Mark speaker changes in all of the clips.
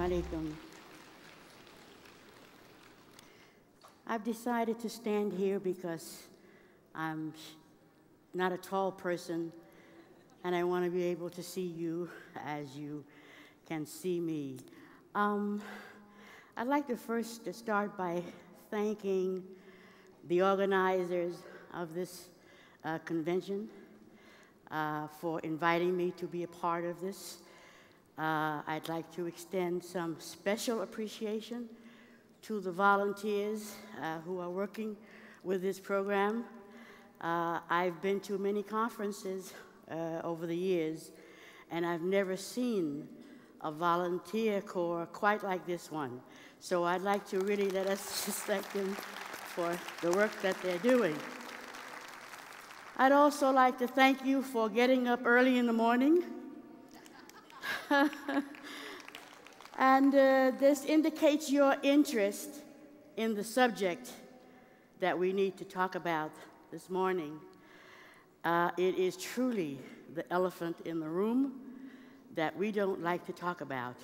Speaker 1: alaikum. I've decided to stand here because I'm not a tall person, and I want to be able to see you as you can see me. I'd like to first start by thanking the organizers of this convention for inviting me to be a part of this. I'd like to extend some special appreciation to the volunteers who are working with this program. I've been to many conferences over the years, and I've never seen a volunteer corps quite like this one. So I'd like to really let us just thank them for the work that they're doing. I'd also like to thank you for getting up early in the morning. And this indicates your interest in the subject that we need to talk about this morning. It is truly the elephant in the room that we don't like to talk about,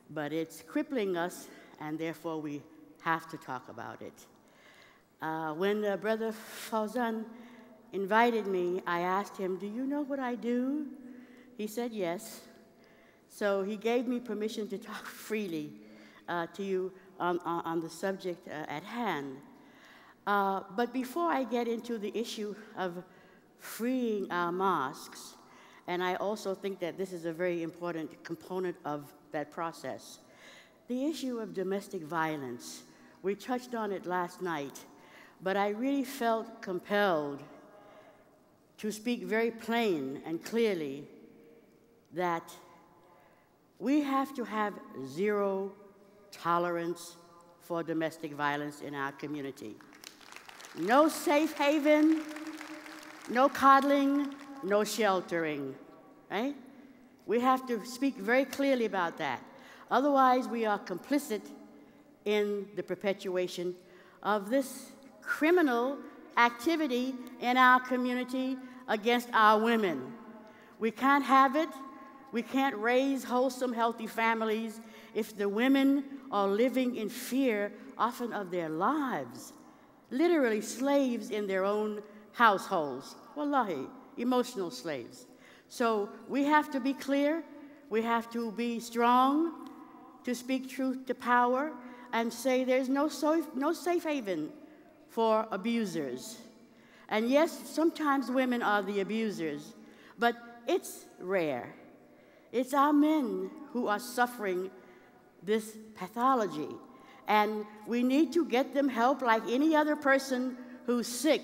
Speaker 1: but it's crippling us, and therefore we have to talk about it. When Brother Fauzan invited me, I asked him, "Do you know what I do?" He said yes. So he gave me permission to talk freely to you on the subject at hand. But before I get into the issue of freeing our mosques, and I also think that this is a very important component of that process, the issue of domestic violence. We touched on it last night, but I really felt compelled to speak very plain and clearly that we have to have zero tolerance for domestic violence in our community. No safe haven, no coddling, no sheltering, right? We have to speak very clearly about that. Otherwise, we are complicit in the perpetuation of this criminal activity in our community against our women. We can't have it. We can't raise wholesome, healthy families if the women are living in fear, often of their lives, literally slaves in their own households. Wallahi, emotional slaves. So we have to be clear. We have to be strong to speak truth to power and say there's no safe haven for abusers. And yes, sometimes women are the abusers, but it's rare. It's our men who are suffering this pathology, and we need to get them help like any other person who's sick,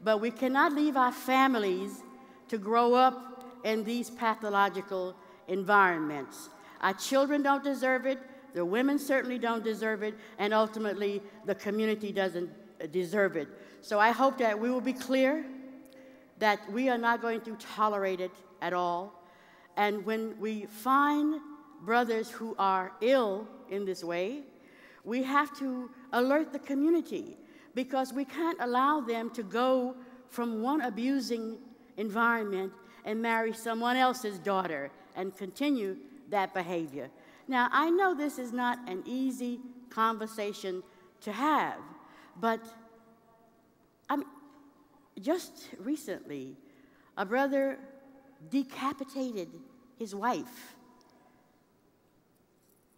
Speaker 1: but we cannot leave our families to grow up in these pathological environments. Our children don't deserve it, the women certainly don't deserve it, and ultimately the community doesn't deserve it. So I hope that we will be clear that we are not going to tolerate it at all. And when we find brothers who are ill in this way, we have to alert the community, because we can't allow them to go from one abusing environment and marry someone else's daughter and continue that behavior. Now, I know this is not an easy conversation to have, but just recently, a brother decapitated his wife,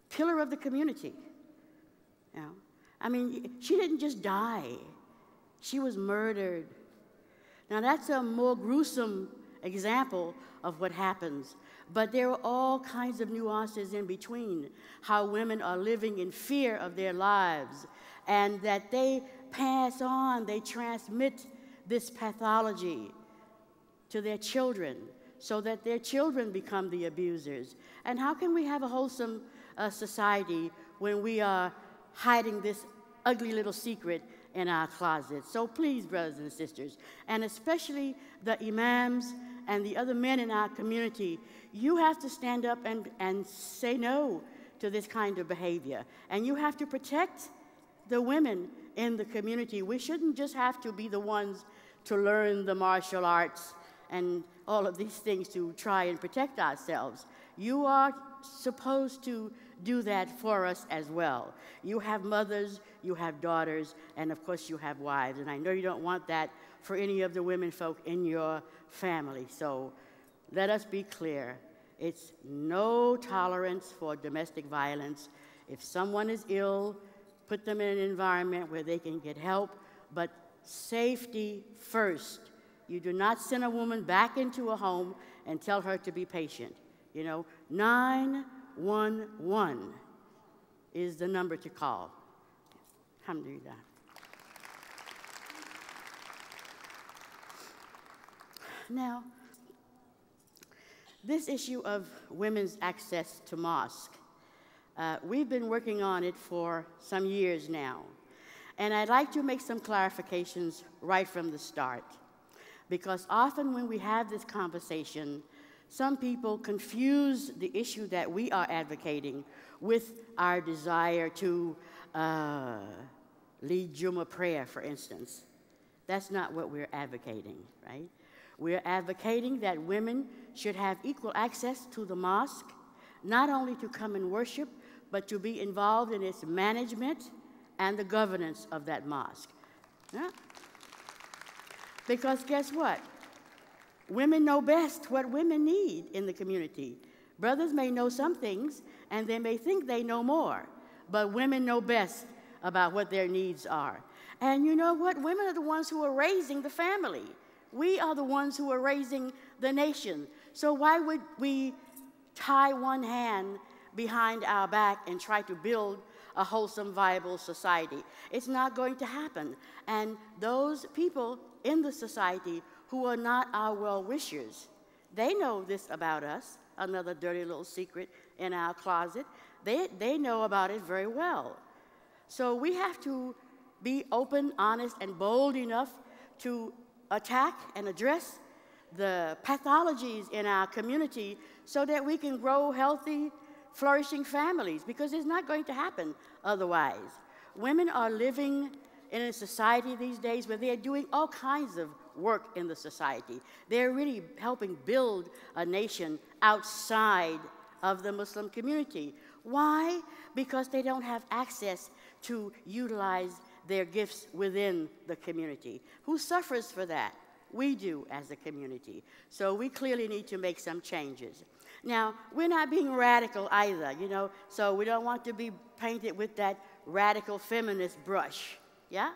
Speaker 1: pillar of the community. You know? I mean, she didn't just die, she was murdered. Now that's a more gruesome example of what happens, but there are all kinds of nuances in between, how women are living in fear of their lives, and that they pass on, they transmit this pathology to their children, so that their children become the abusers. And how can we have a wholesome society when we are hiding this ugly little secret in our closets? So please, brothers and sisters, and especially the imams and the other men in our community, you have to stand up and say no to this kind of behavior. And you have to protect the women in the community. We shouldn't just have to be the ones to learn the martial arts and all of these things to try and protect ourselves. You are supposed to do that for us as well. You have mothers, you have daughters, and of course you have wives. And I know you don't want that for any of the women folk in your family. So let us be clear. It's no tolerance for domestic violence. If someone is ill, put them in an environment where they can get help, but safety first. You do not send a woman back into a home and tell her to be patient. 911 is the number to call. Alhamdulillah. Now, this issue of women's access to mosque, we've been working on it for some years now. And I'd like to make some clarifications right from the start. Because often when we have this conversation, some people confuse the issue that we are advocating with our desire to lead Jummah prayer, for instance. That's not what we're advocating, right? We're advocating that women should have equal access to the mosque, not only to come and worship, but to be involved in its management and the governance of that mosque. Yeah? Because guess what? Women know best what women need in the community. Brothers may know some things, and they may think they know more, but women know best about what their needs are. And you know what? Women are the ones who are raising the family. We are the ones who are raising the nation. So why would we tie one hand behind our back and try to build a wholesome, viable society? It's not going to happen. And those people in the society who are not our well-wishers, they know this about us, another dirty little secret in our closet. They know about it very well. So we have to be open, honest, and bold enough to attack and address the pathologies in our community so that we can grow healthy, flourishing families, because it's not going to happen otherwise. Women are living in a society these days where they're doing all kinds of work in the society. They're really helping build a nation outside of the Muslim community. Why? Because they don't have access to utilize their gifts within the community. Who suffers for that? We do as a community. So we clearly need to make some changes. Now, we're not being radical either, so we don't want to be painted with that radical feminist brush, yeah?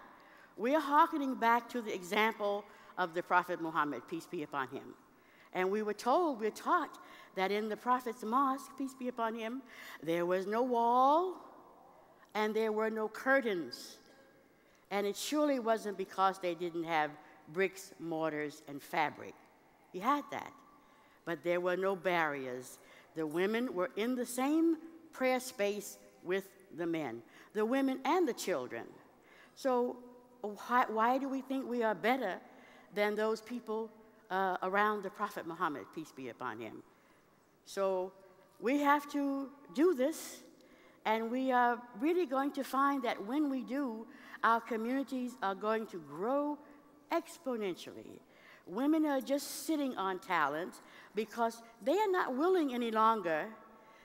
Speaker 1: We are hearkening back to the example of the Prophet Muhammad, peace be upon him. And we're taught that in the Prophet's mosque, peace be upon him, there was no wall and there were no curtains. And it surely wasn't because they didn't have bricks, mortars, and fabric. He had that. But there were no barriers. The women were in the same prayer space with the men, the women and the children. So why do we think we are better than those people around the Prophet Muhammad, peace be upon him? So we have to do this, and we are really going to find that when we do, our communities are going to grow exponentially. Women are just sitting on talent because they are not willing any longer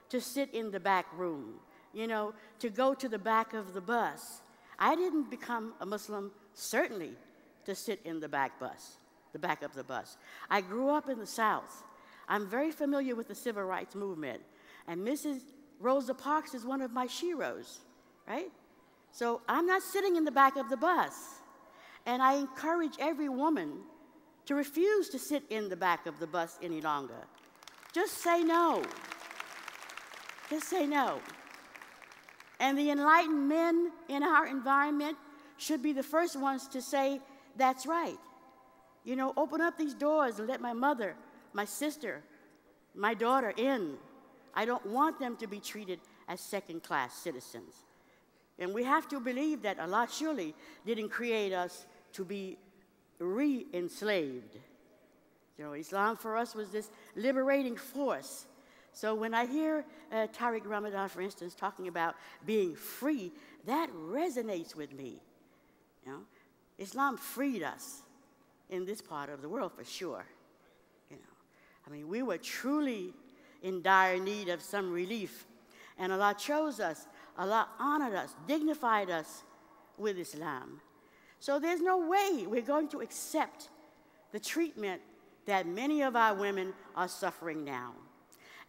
Speaker 1: to sit in the back room, to go to the back of the bus. I didn't become a Muslim, certainly, to sit in the back of the bus. I grew up in the South. I'm very familiar with the civil rights movement. And Mrs. Rosa Parks is one of my sheroes, right? So I'm not sitting in the back of the bus. And I encourage every woman to refuse to sit in the back of the bus any longer. Just say no. Just say no. And the enlightened men in our environment should be the first ones to say, that's right. Open up these doors and let my mother, my sister, my daughter in. I don't want them to be treated as second-class citizens. And we have to believe that Allah surely didn't create us to be re-enslaved. Islam for us was this liberating force. So when I hear Tariq Ramadan, for instance, talking about being free, that resonates with me. Islam freed us in this part of the world for sure. We were truly in dire need of some relief. And Allah chose us, Allah honored us, dignified us with Islam. So there's no way we're going to accept the treatment that many of our women are suffering now.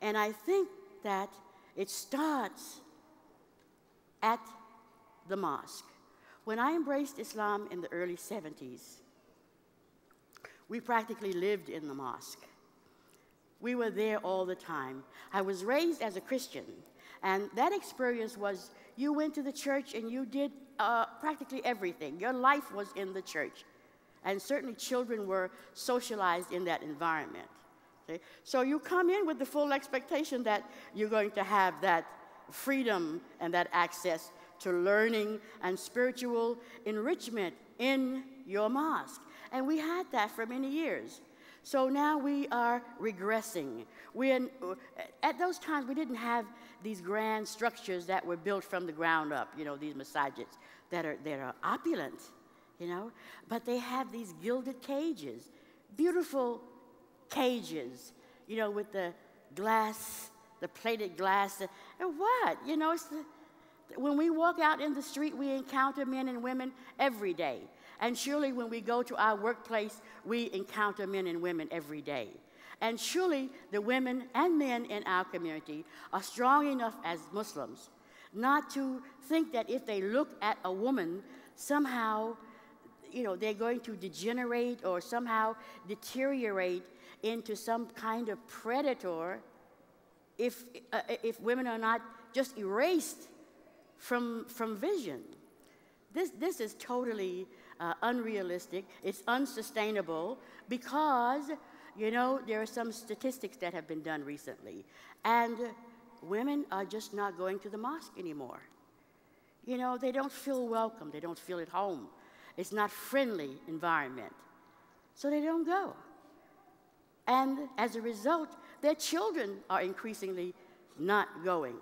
Speaker 1: And I think that it starts at the mosque. When I embraced Islam in the early 70s, we practically lived in the mosque. We were there all the time. I was raised as a Christian, and that experience was you went to the church and you did practically everything. Your life was in the church, and certainly children were socialized in that environment. Okay? So you come in with the full expectation that you're going to have that freedom and that access to learning and spiritual enrichment in your mosque. And we had that for many years. So now we are regressing. At those times, we didn't have these grand structures that were built from the ground up, you know, these masajids that are opulent, you know, but they have these gilded cages, beautiful cages, you know, with the glass, the plated glass, and what? You know, when we walk out in the street, we encounter men and women every day. And surely when we go to our workplace, we encounter men and women every day. And surely the women and men in our community are strong enough as Muslims not to think that if they look at a woman, somehow, you know, they're going to degenerate or somehow deteriorate into some kind of predator if women are not just erased from vision. This is totally unrealistic. It's unsustainable because, you know, there are some statistics that have been done recently, and women are just not going to the mosque anymore. You know, they don't feel welcome. They don't feel at home. It's not friendly environment. So they don't go. And as a result, their children are increasingly not going.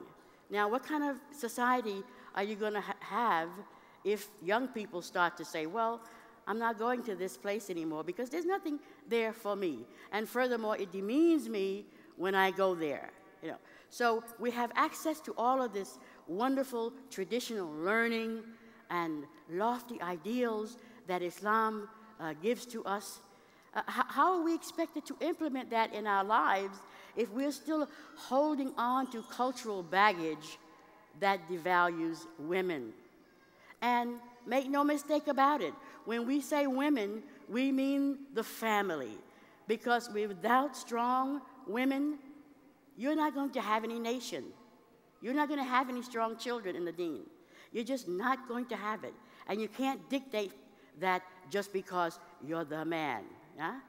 Speaker 1: Now, what kind of society are you going to have if young people start to say, well, I'm not going to this place anymore because there's nothing there for me. And furthermore, it demeans me when I go there. You know. So we have access to all of this wonderful traditional learning and lofty ideals that Islam gives to us. How are we expected to implement that in our lives if we're still holding on to cultural baggage that devalues women? And make no mistake about it, when we say women, we mean the family. Because without strong women, you're not going to have any nation. You're not going to have any strong children in the deen. You're just not going to have it. And you can't dictate that just because you're the man. Yeah?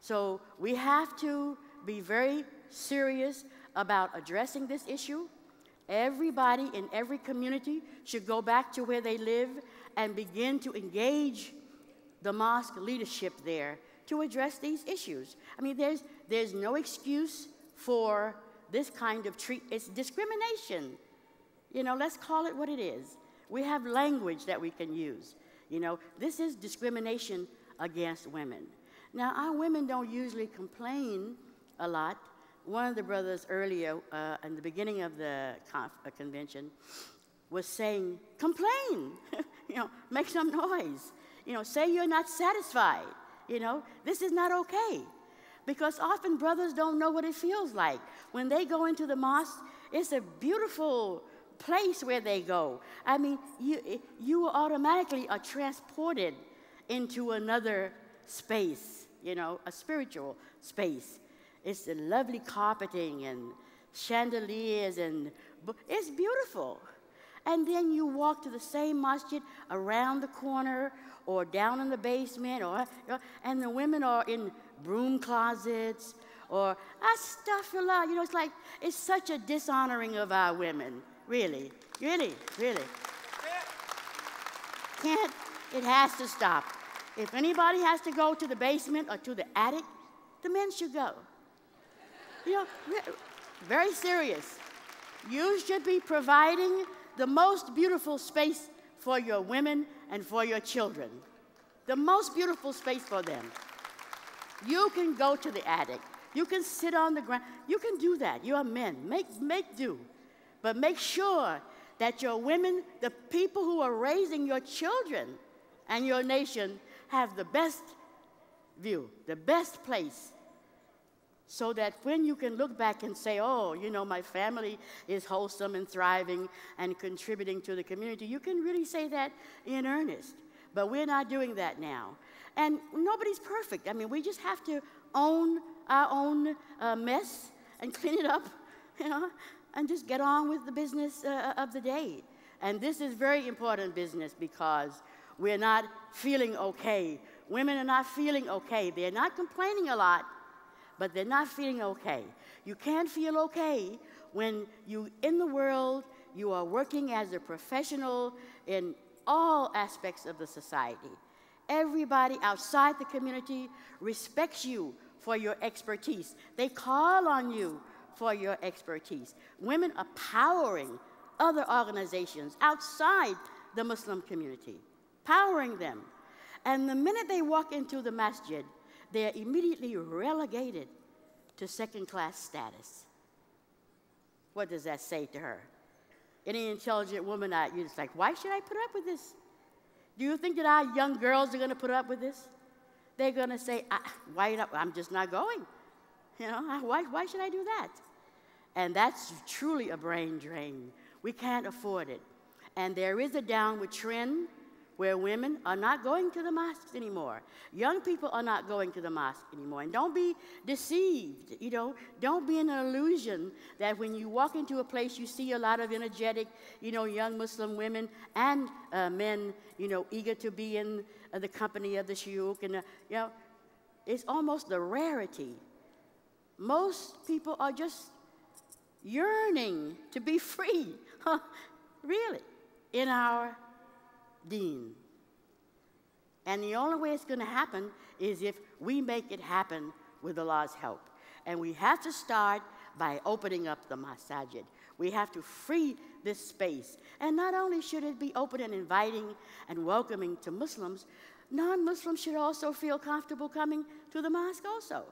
Speaker 1: So we have to be very serious about addressing this issue. Everybody in every community should go back to where they live and begin to engage the mosque leadership there to address these issues. I mean, there's no excuse for this kind of it's discrimination. You know, let's call it what it is. We have language that we can use. You know, this is discrimination against women. Now, our women don't usually complain a lot. One of the brothers earlier, in the beginning of the convention, was saying, complain, you know, make some noise. You know, say you're not satisfied. You know, this is not okay. Because often brothers don't know what it feels like. When they go into the mosque, it's a beautiful place where they go. I mean, you automatically are transported into another space, you know, a spiritual space. It's the lovely carpeting and chandeliers, and it's beautiful. And then you walk to the same masjid around the corner or down in the basement, and the women are in broom closets or astaghfirullah. You know, it's like, it's such a dishonoring of our women. Really, really, really. It has to stop. If anybody has to go to the basement or to the attic, the men should go. You know, very serious. You should be providing the most beautiful space for your women and for your children. The most beautiful space for them. You can go to the attic. You can sit on the ground. You can do that. You are men. Make do. But make sure that your women, the people who are raising your children and your nation, have the best view, the best place, so that when you can look back and say, oh, you know, my family is wholesome and thriving and contributing to the community, you can really say that in earnest. But we're not doing that now. And nobody's perfect. I mean, we just have to own our own mess and clean it up, you know, and just get on with the business of the day. And this is very important business because we're not feeling okay. Women are not feeling okay. They're not complaining a lot, but they're not feeling okay. You can't feel okay when you, in the world, you are working as a professional in all aspects of the society. Everybody outside the community respects you for your expertise. They call on you for your expertise. Women are powering other organizations outside the Muslim community, powering them. And the minute they walk into the masjid, they're immediately relegated to second-class status. What does that say to her? Any intelligent woman, you're just like, why should I put up with this? Do you think that our young girls are going to put up with this? They're going to say, why not? I'm just not going. You know, why should I do that? And that's truly a brain drain. We can't afford it. And there is a downward trend where women are not going to the mosques anymore. Young people are not going to the mosque anymore. And don't be deceived, you know. Don't be in an illusion that when you walk into a place, you see a lot of energetic, you know, young Muslim women and men, you know, eager to be in the company of the shuyukh. And, you know, it's almost a rarity. Most people are just yearning to be free, really, in our deen. And the only way it's going to happen is if we make it happen with Allah's help. And we have to start by opening up the masajid. We have to free this space. And not only should it be open and inviting and welcoming to Muslims, non-Muslims should also feel comfortable coming to the mosque also.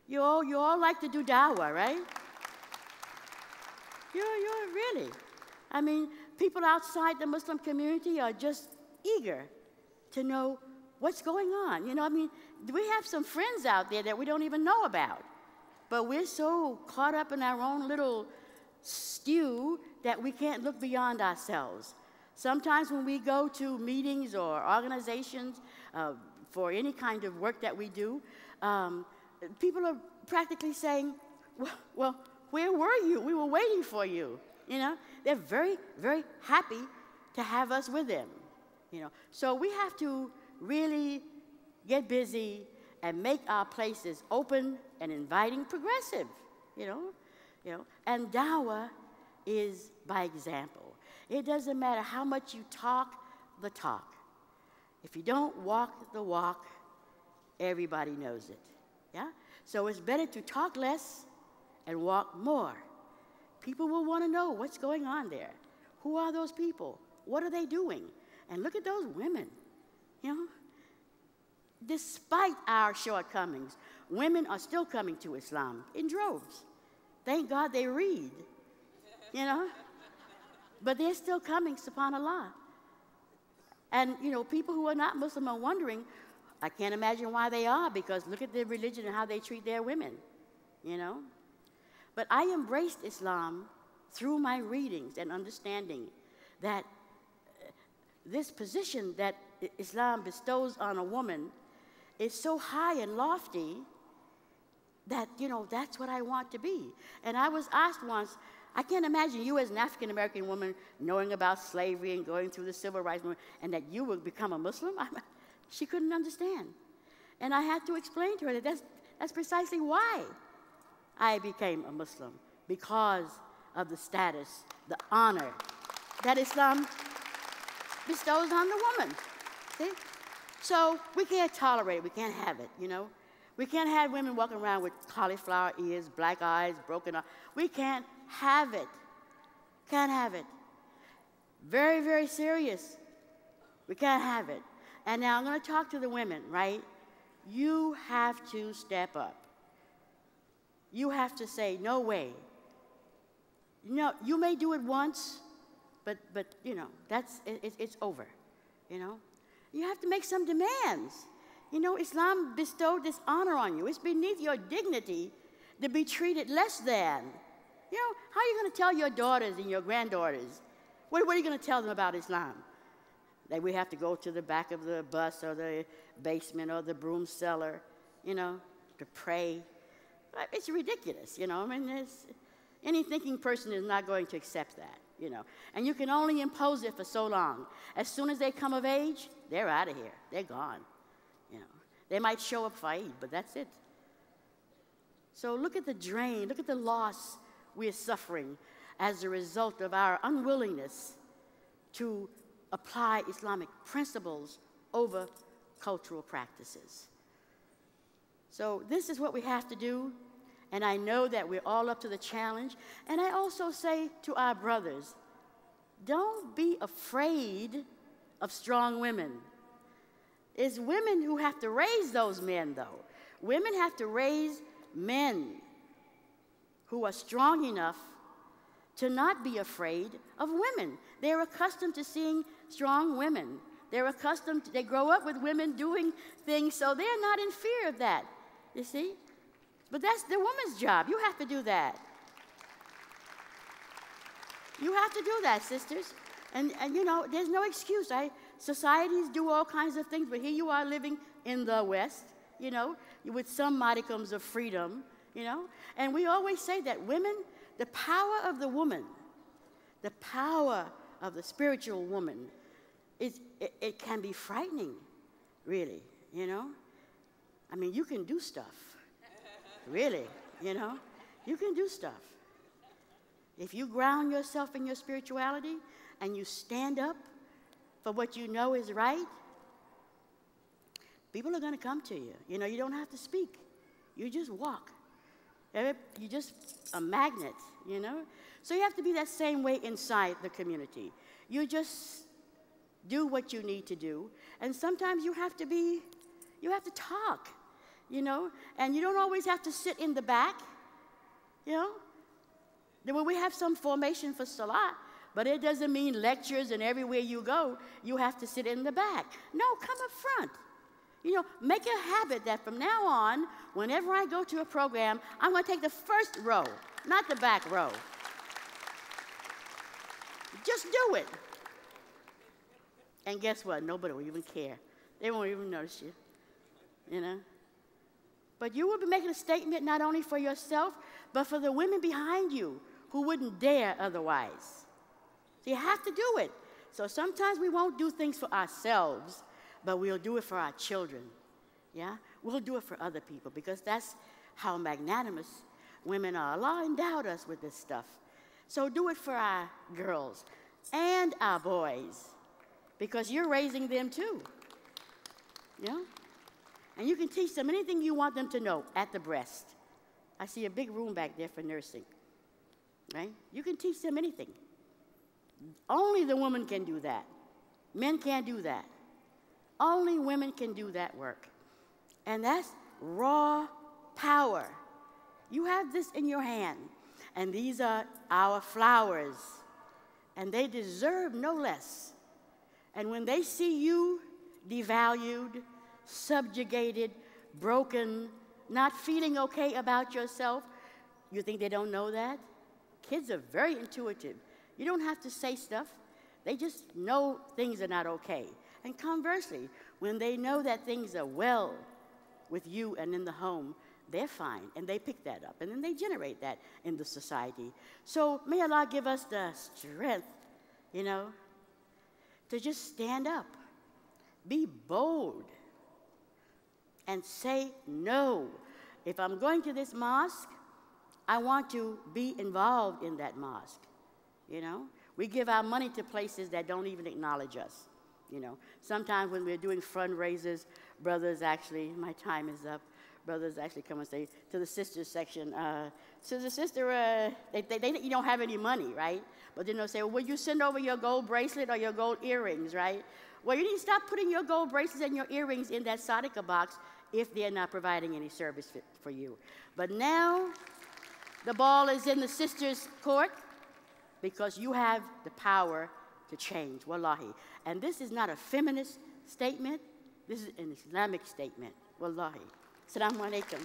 Speaker 1: You all like to do dawah, right? You're really. I mean, people outside the Muslim community are just eager to know what's going on. You know, I mean, we have some friends out there that we don't even know about. But we're so caught up in our own little stew that we can't look beyond ourselves. Sometimes when we go to meetings or organizations for any kind of work that we do, people are practically saying, well, where were you? We were waiting for you. You know, they're very, very happy to have us with them. You know, so we have to really get busy and make our places open and inviting, progressive. You know, and dawah is by example. It doesn't matter how much you talk the talk. If you don't walk the walk, everybody knows it. Yeah. So it's better to talk less and walk more. People will want to know what's going on there. Who are those people? What are they doing? And look at those women, you know. Despite our shortcomings, women are still coming to Islam in droves. Thank God they read, you know. But they're still coming, subhanAllah. And, you know, people who are not Muslim are wondering, I can't imagine why they are, because look at their religion and how they treat their women, you know. But I embraced Islam through my readings and understanding that this position that Islam bestows on a woman is so high and lofty that, you know, that's what I want to be. And I was asked once, I can't imagine you as an African-American woman knowing about slavery and going through the civil rights movement and that you would become a Muslim. She couldn't understand. And I had to explain to her that that's precisely why I became a Muslim, because of the status, the honor that Islam bestows on the woman. See? So we can't tolerate it. We can't have it, you know. We can't have women walking around with cauliflower ears, black eyes, broken eyes. We can't have it. Can't have it. Very, very serious. We can't have it. And now I'm going to talk to the women, right? You have to step up. You have to say, no way. You know, you may do it once, but you know, it's over, you know. You have to make some demands. You know, Islam bestowed this honor on you. It's beneath your dignity to be treated less than. You know, how are you going to tell your daughters and your granddaughters? What are you going to tell them about Islam? That we have to go to the back of the bus or the basement or the broom cellar, you know, to pray. It's ridiculous, you know. I mean, any thinking person is not going to accept that, you know. And you can only impose it for so long. As soon as they come of age, they're out of here. They're gone, you know. They might show up for Eid, but that's it. So look at the drain, look at the loss we're suffering as a result of our unwillingness to apply Islamic principles over cultural practices. So this is what we have to do, and I know that we're all up to the challenge. And I also say to our brothers, don't be afraid of strong women. It's women who have to raise those men, though. Women have to raise men who are strong enough to not be afraid of women. They're accustomed to seeing strong women. They grow up with women doing things, so they're not in fear of that, you see? But that's the woman's job. You have to do that. You have to do that, sisters. And you know, there's no excuse. Societies do all kinds of things, but here you are living in the West, you know, with some modicums of freedom, you know. And we always say that women, the power of the woman, the power of the spiritual woman, it can be frightening, really, you know. I mean, you can do stuff, really, you know. You can do stuff. If you ground yourself in your spirituality and you stand up for what you know is right, people are going to come to you. You know, you don't have to speak. You just walk. You're just a magnet, you know. So you have to be that same way inside the community. You just do what you need to do. And sometimes you have to talk, you know. And you don't always have to sit in the back, you know. When we have some formation for Salah, but it doesn't mean lectures and everywhere you go, you have to sit in the back. No, come up front. You know, make a habit that from now on, whenever I go to a program, I'm going to take the first row, not the back row. Just do it. And guess what? Nobody will even care. They won't even notice you, you know. But you will be making a statement not only for yourself, but for the women behind you who wouldn't dare otherwise. So you have to do it. So sometimes we won't do things for ourselves, but we'll do it for our children, yeah? We'll do it for other people because that's how magnanimous women are. Allah endowed us with this stuff. So do it for our girls and our boys because you're raising them too, you know? And you can teach them anything you want them to know at the breast. I see a big room back there for nursing, right? You can teach them anything. Only the woman can do that. Men can't do that. Only women can do that work. And that's raw power. You have this in your hand, and these are our flowers, and they deserve no less. And when they see you devalued, subjugated, broken, not feeling okay about yourself, you think they don't know that? Kids are very intuitive. You don't have to say stuff. They just know things are not okay. And conversely, when they know that things are well with you and in the home, they're fine, and they pick that up, and then they generate that in the society. So may Allah give us the strength, you know, to just stand up, be bold, and say no. If I'm going to this mosque, I want to be involved in that mosque, you know. We give our money to places that don't even acknowledge us, you know. Sometimes when we're doing fundraisers, brothers actually, my time is up, brothers actually come and say to the sisters section, sister, you don't have any money, right? But then they'll say, well, will you send over your gold bracelet or your gold earrings, right? Well, you need to stop putting your gold bracelets and your earrings in that Sadaqah box if they're not providing any service for you. But now, the ball is in the sisters' court, because you have the power to change, wallahi. And this is not a feminist statement. This is an Islamic statement, wallahi. Assalamu alaikum.